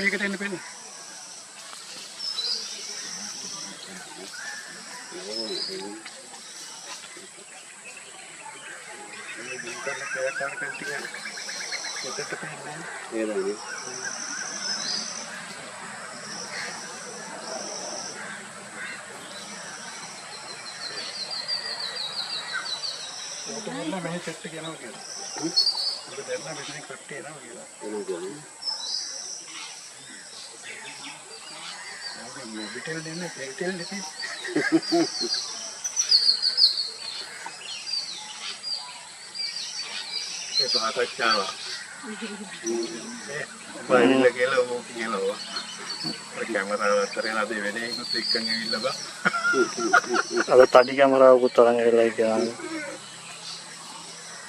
මේකට එන්න පෙන්න. मैं सेट किया ना क्या मुझे देखना बिजली कट्टी है ना वगैरह डिटेल देने डिटेल देते ये तो आता क्या हुआ बाहर लगे लो वो किए लो और कैमरा तरह ना दे वेने को दिक्कत नहीं लगा अब ताड़ी कैमरा को तरंग लाइक यार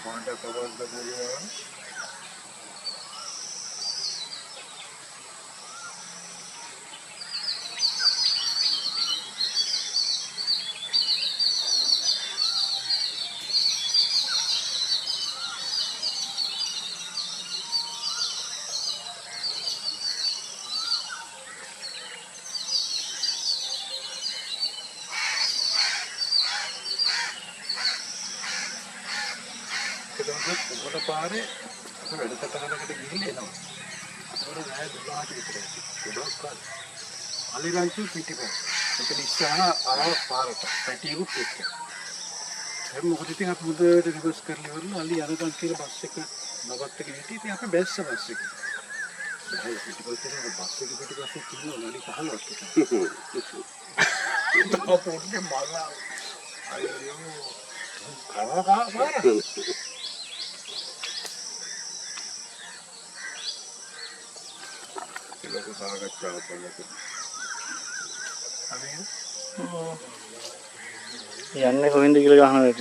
कौन-सा कवर बदलिए උඹට පාරේ අපේ වැඩසටහනකට ගිහින් එනවා. ඒක නෑ 12ට විතර ඇති. 12ක් කාලේ. අලිරංචු පිටිපස්ස. ඒක ඉස්සරහා ආව පාරට. පැටියෙකුත් එක්ක. දැන් මොකද ඉතින් අපි මුදට රිවර්ස් කරලා ඉවරලා අලි යනකම් කියලා බස් එක නවත්තගෙන හිටියේ. ඉතින් අපි බැස්ස බස් එකේ. දැන් පිටිපස්සේ බස් එක පිටිපස්සේ තියනවා අලි 15ක් විතර. පොඩ්ඩේ මල්ලා. අයියෝ. කනවා පාර. लोग सागच्छा पड़ता है යන්නේ කොහෙන්ද කියලා ගහනවා ඒක.